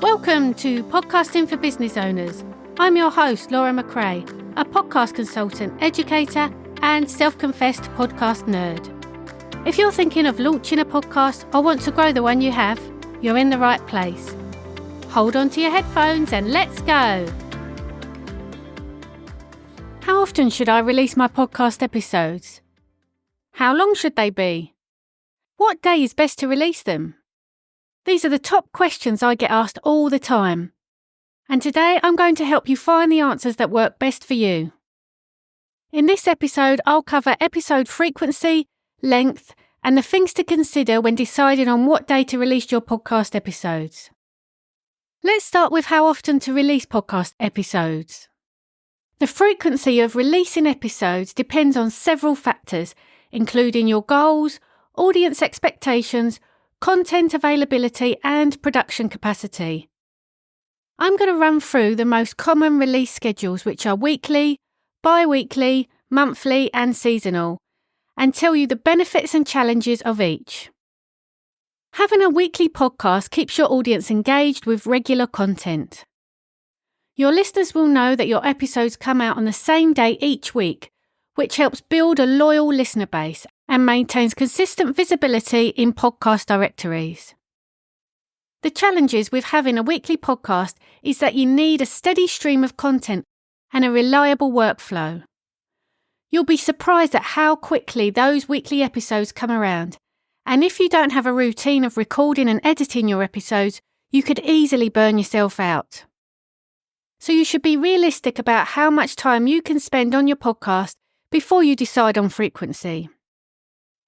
Welcome to Podcasting for Business Owners. I'm your host, Laura McRae, a podcast consultant, educator, and self-confessed podcast nerd. If you're thinking of launching a podcast or want to grow the one you have, you're in the right place. Hold on to your headphones and let's go. How often should I release my podcast episodes? How long should they be? What day is best to release them? These are the top questions I get asked all the time. And today I'm going to help you find the answers that work best for you. In this episode, I'll cover episode frequency, length, and the things to consider when deciding on what day to release your podcast episodes. Let's start with how often to release podcast episodes. The frequency of releasing episodes depends on several factors, including your goals, audience expectations, content availability, and production capacity. I'm going to run through the most common release schedules, which are weekly, bi-weekly, monthly, and seasonal, and tell you the benefits and challenges of each. Having a weekly podcast keeps your audience engaged with regular content. Your listeners will know that your episodes come out on the same day each week, which helps build a loyal listener base and maintains consistent visibility in podcast directories. The challenges with having a weekly podcast is that you need a steady stream of content and a reliable workflow. You'll be surprised at how quickly those weekly episodes come around, and if you don't have a routine of recording and editing your episodes, you could easily burn yourself out. So you should be realistic about how much time you can spend on your podcast before you decide on frequency.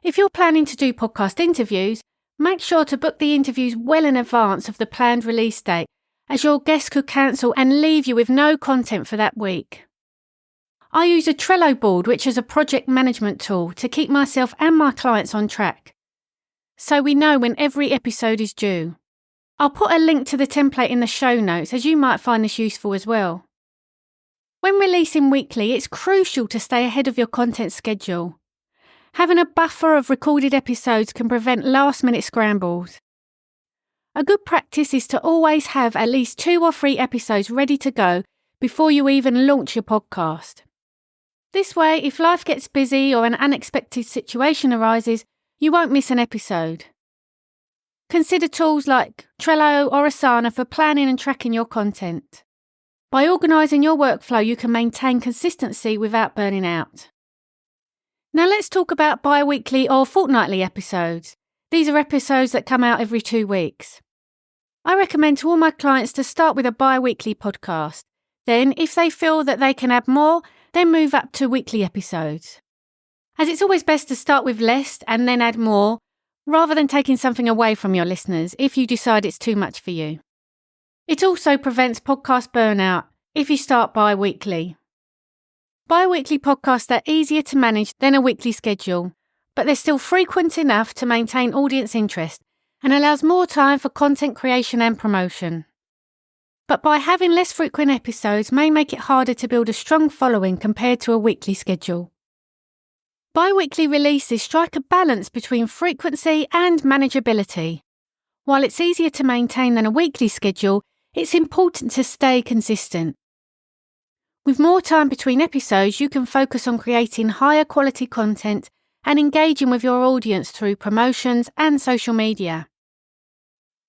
If you're planning to do podcast interviews, make sure to book the interviews well in advance of the planned release date, as your guests could cancel and leave you with no content for that week. I use a Trello board, which is a project management tool, to keep myself and my clients on track, so we know when every episode is due. I'll put a link to the template in the show notes, as you might find this useful as well. When releasing weekly, it's crucial to stay ahead of your content schedule. Having a buffer of recorded episodes can prevent last-minute scrambles. A good practice is to always have at least 2 or 3 episodes ready to go before you even launch your podcast. This way, if life gets busy or an unexpected situation arises, you won't miss an episode. Consider tools like Trello or Asana for planning and tracking your content. By organising your workflow, you can maintain consistency without burning out. Now let's talk about bi-weekly or fortnightly episodes. These are episodes that come out every 2 weeks. I recommend to all my clients to start with a bi-weekly podcast. Then, if they feel that they can add more, then move up to weekly episodes. As it's always best to start with less and then add more, rather than taking something away from your listeners if you decide it's too much for you. It also prevents podcast burnout if you start bi-weekly. Bi-weekly podcasts are easier to manage than a weekly schedule, but they're still frequent enough to maintain audience interest and allows more time for content creation and promotion. But by having less frequent episodes may make it harder to build a strong following compared to a weekly schedule. Bi-weekly releases strike a balance between frequency and manageability. While it's easier to maintain than a weekly schedule, it's important to stay consistent. With more time between episodes, you can focus on creating higher quality content and engaging with your audience through promotions and social media.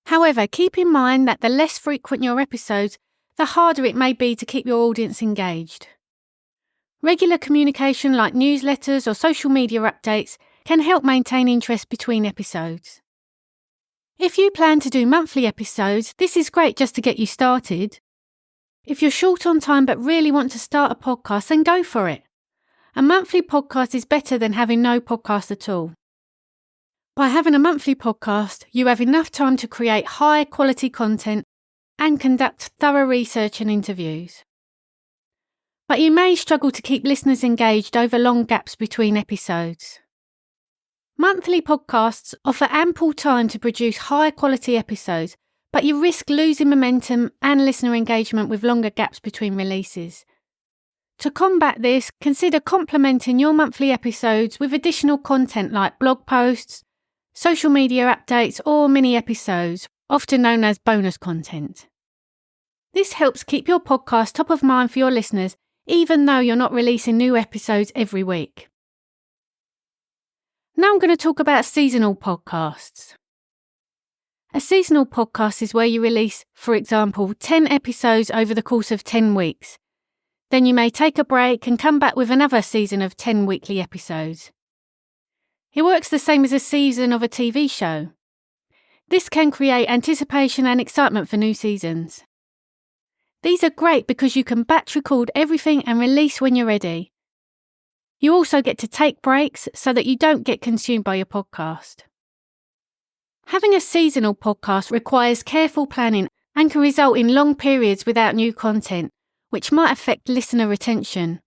However, keep in mind that the less frequent your episodes, the harder it may be to keep your audience engaged. Regular communication like newsletters or social media updates can help maintain interest between episodes. If you plan to do monthly episodes, this is great just to get you started. If you're short on time but really want to start a podcast, then go for it. A monthly podcast is better than having no podcast at all. By having a monthly podcast, you have enough time to create high-quality content and conduct thorough research and interviews. But you may struggle to keep listeners engaged over long gaps between episodes. Monthly podcasts offer ample time to produce high-quality episodes, but you risk losing momentum and listener engagement with longer gaps between releases. To combat this, consider complementing your monthly episodes with additional content like blog posts, social media updates, or mini episodes, often known as bonus content. This helps keep your podcast top of mind for your listeners, even though you're not releasing new episodes every week. Now I'm going to talk about seasonal podcasts. A seasonal podcast is where you release, for example, 10 episodes over the course of 10 weeks. Then you may take a break and come back with another season of 10 weekly episodes. It works the same as a season of a TV show. This can create anticipation and excitement for new seasons. These are great because you can batch record everything and release when you're ready. You also get to take breaks so that you don't get consumed by your podcast. Having a seasonal podcast requires careful planning and can result in long periods without new content, which might affect listener retention.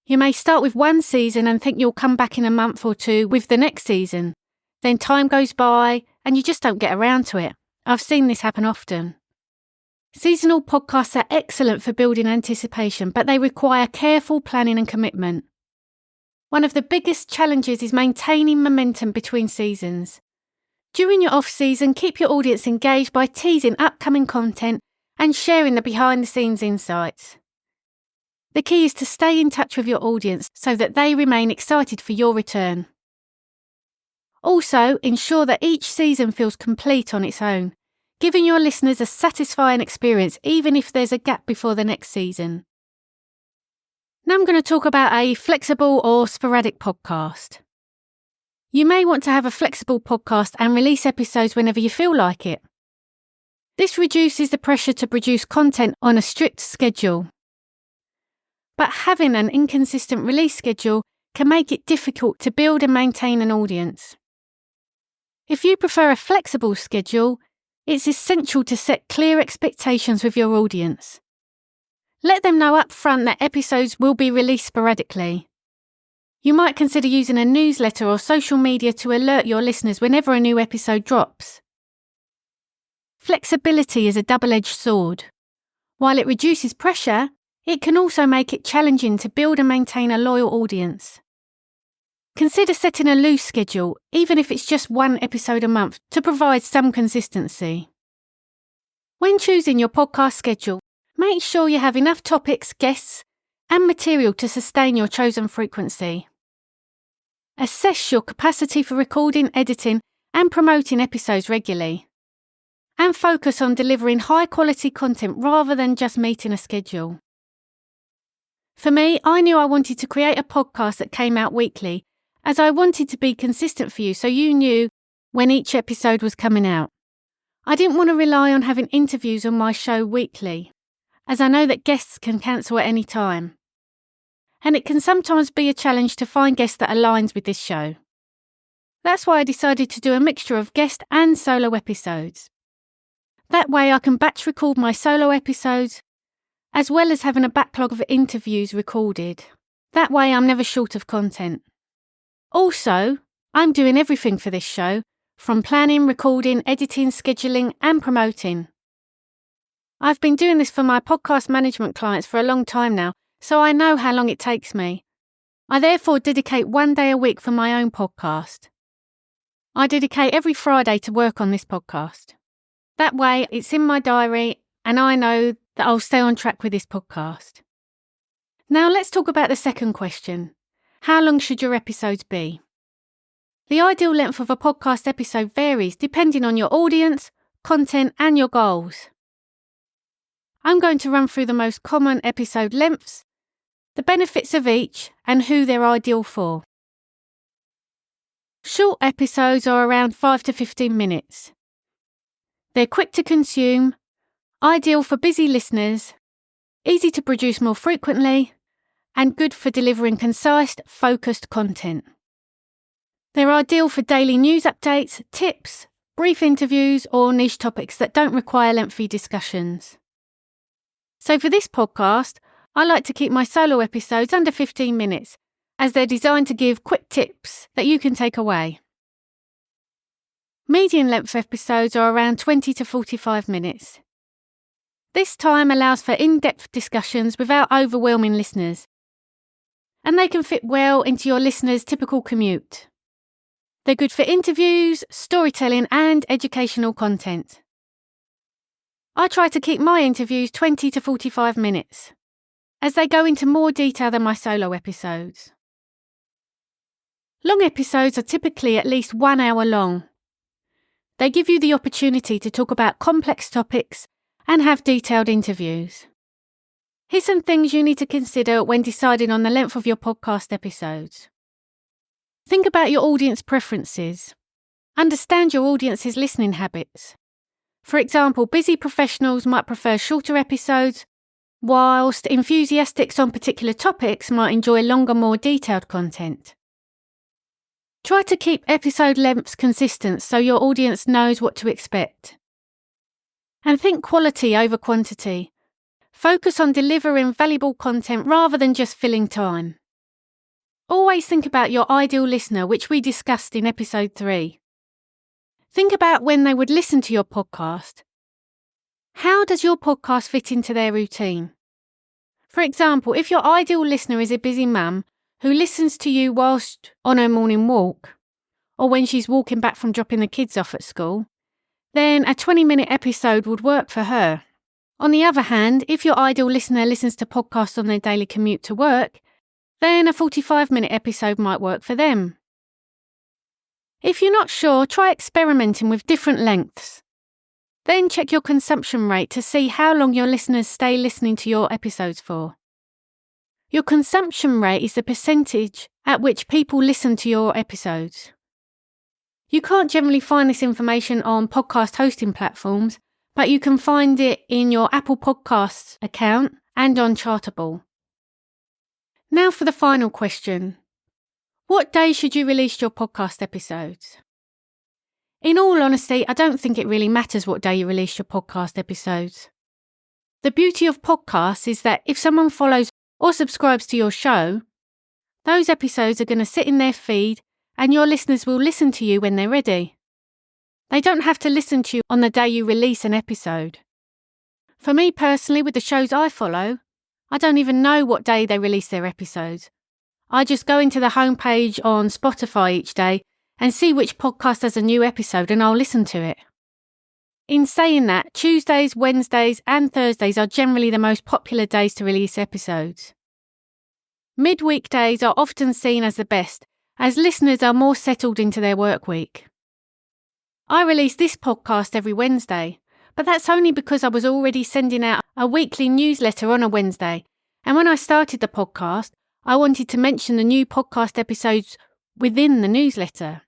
You may start with one season and think you'll come back in a month or two with the next season. Then time goes by and you just don't get around to it. I've seen this happen often. Seasonal podcasts are excellent for building anticipation, but they require careful planning and commitment. One of the biggest challenges is maintaining momentum between seasons. During your off-season, keep your audience engaged by teasing upcoming content and sharing the behind-the-scenes insights. The key is to stay in touch with your audience so that they remain excited for your return. Also, ensure that each season feels complete on its own, giving your listeners a satisfying experience even if there's a gap before the next season. Now I'm going to talk about a flexible or sporadic podcast. You may want to have a flexible podcast and release episodes whenever you feel like it. This reduces the pressure to produce content on a strict schedule. But having an inconsistent release schedule can make it difficult to build and maintain an audience. If you prefer a flexible schedule, it's essential to set clear expectations with your audience. Let them know up front that episodes will be released sporadically. You might consider using a newsletter or social media to alert your listeners whenever a new episode drops. Flexibility is a double-edged sword. While it reduces pressure, it can also make it challenging to build and maintain a loyal audience. Consider setting a loose schedule, even if it's just one episode a month, to provide some consistency. When choosing your podcast schedule, make sure you have enough topics, guests, and material to sustain your chosen frequency. Assess your capacity for recording, editing, and promoting episodes regularly. And focus on delivering high-quality content rather than just meeting a schedule. For me, I knew I wanted to create a podcast that came out weekly, as I wanted to be consistent for you so you knew when each episode was coming out. I didn't want to rely on having interviews on my show weekly, as I know that guests can cancel at any time. And it can sometimes be a challenge to find guests that aligns with this show. That's why I decided to do a mixture of guest and solo episodes. That way I can batch record my solo episodes, as well as having a backlog of interviews recorded. That way I'm never short of content. Also, I'm doing everything for this show, from planning, recording, editing, scheduling, and promoting. I've been doing this for my podcast management clients for a long time now, so I know how long it takes me. I therefore dedicate one day a week for my own podcast. I dedicate every Friday to work on this podcast. That way, it's in my diary, and I know that I'll stay on track with this podcast. Now let's talk about the second question. How long should your episodes be? The ideal length of a podcast episode varies depending on your audience, content, and your goals. I'm going to run through the most common episode lengths, the benefits of each, and who they're ideal for. Short episodes are around 5 to 15 minutes. They're quick to consume, ideal for busy listeners, easy to produce more frequently, and good for delivering concise, focused content. They're ideal for daily news updates, tips, brief interviews, or niche topics that don't require lengthy discussions. So for this podcast, I like to keep my solo episodes under 15 minutes, as they're designed to give quick tips that you can take away. Medium-length episodes are around 20 to 45 minutes. This time allows for in-depth discussions without overwhelming listeners, and they can fit well into your listeners' typical commute. They're good for interviews, storytelling, and educational content. I try to keep my interviews 20 to 45 minutes, as they go into more detail than my solo episodes. Long episodes are typically at least 1 hour long. They give you the opportunity to talk about complex topics and have detailed interviews. Here's some things you need to consider when deciding on the length of your podcast episodes. Think about your audience preferences. Understand your audience's listening habits. For example, busy professionals might prefer shorter episodes, whilst enthusiasts on particular topics might enjoy longer, more detailed content. Try to keep episode lengths consistent so your audience knows what to expect. And think quality over quantity. Focus on delivering valuable content rather than just filling time. Always think about your ideal listener, which we discussed in episode 3. Think about when they would listen to your podcast. How does your podcast fit into their routine? For example, if your ideal listener is a busy mum who listens to you whilst on her morning walk, or when she's walking back from dropping the kids off at school, then a 20-minute episode would work for her. On the other hand, if your ideal listener listens to podcasts on their daily commute to work, then a 45-minute episode might work for them. If you're not sure, try experimenting with different lengths. Then check your consumption rate to see how long your listeners stay listening to your episodes for. Your consumption rate is the percentage at which people listen to your episodes. You can't generally find this information on podcast hosting platforms, but you can find it in your Apple Podcasts account and on Chartable. Now for the final question. What day should you release your podcast episodes? In all honesty, I don't think it really matters what day you release your podcast episodes. The beauty of podcasts is that if someone follows or subscribes to your show, those episodes are going to sit in their feed and your listeners will listen to you when they're ready. They don't have to listen to you on the day you release an episode. For me personally, with the shows I follow, I don't even know what day they release their episodes. I just go into the homepage on Spotify each day and see which podcast has a new episode and I'll listen to it. In saying that, Tuesdays, Wednesdays and Thursdays are generally the most popular days to release episodes. Midweek days are often seen as the best, as listeners are more settled into their work week. I release this podcast every Wednesday, but that's only because I was already sending out a weekly newsletter on a Wednesday, and when I started the podcast, I wanted to mention the new podcast episodes within the newsletter.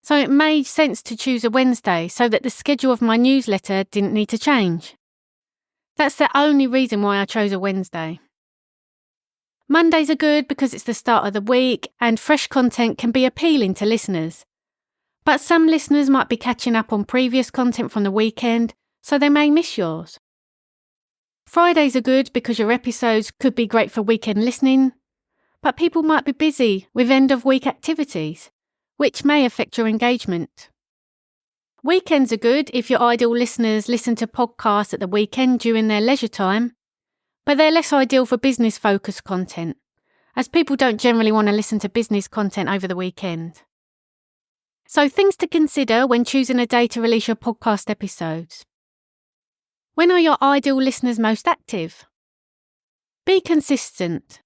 So it made sense to choose a Wednesday so that the schedule of my newsletter didn't need to change. That's the only reason why I chose a Wednesday. Mondays are good because it's the start of the week and fresh content can be appealing to listeners. But some listeners might be catching up on previous content from the weekend, so they may miss yours. Fridays are good because your episodes could be great for weekend listening, but people might be busy with end-of-week activities, which may affect your engagement. Weekends are good if your ideal listeners listen to podcasts at the weekend during their leisure time, but they're less ideal for business-focused content, as people don't generally want to listen to business content over the weekend. So things to consider when choosing a day to release your podcast episodes. When are your ideal listeners most active? Be consistent.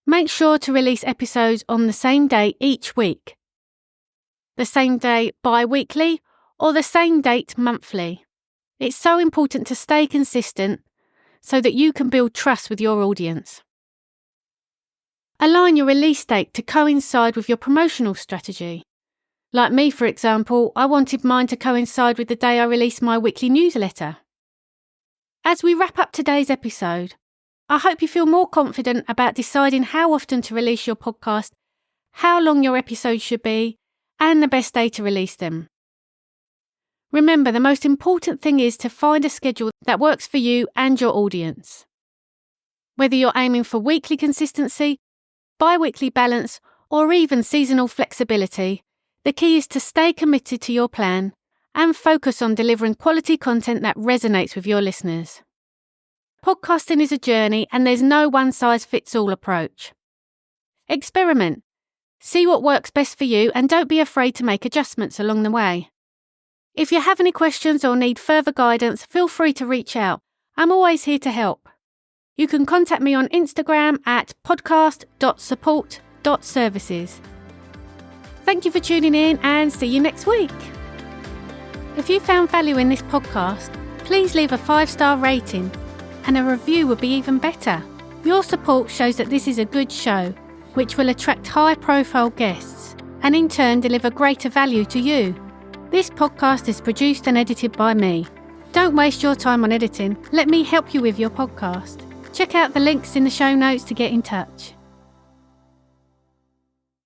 Make sure to release episodes on the same day each week. The same day bi-weekly or the same date monthly. It's so important to stay consistent so that you can build trust with your audience. Align your release date to coincide with your promotional strategy. Like me, for example, I wanted mine to coincide with the day I released my weekly newsletter. As we wrap up today's episode, I hope you feel more confident about deciding how often to release your podcast, how long your episodes should be, and the best day to release them. Remember, the most important thing is to find a schedule that works for you and your audience. Whether you're aiming for weekly consistency, bi-weekly balance, or even seasonal flexibility, the key is to stay committed to your plan and focus on delivering quality content that resonates with your listeners. Podcasting is a journey and there's no one-size-fits-all approach. Experiment. See what works best for you and don't be afraid to make adjustments along the way. If you have any questions or need further guidance, feel free to reach out. I'm always here to help. You can contact me on Instagram at podcast.support.services. Thank you for tuning in and see you next week. If you found value in this podcast, please leave a 5-star rating, and a review would be even better. Your support shows that this is a good show, which will attract high-profile guests and in turn deliver greater value to you. This podcast is produced and edited by me. Don't waste your time on editing. Let me help you with your podcast. Check out the links in the show notes to get in touch.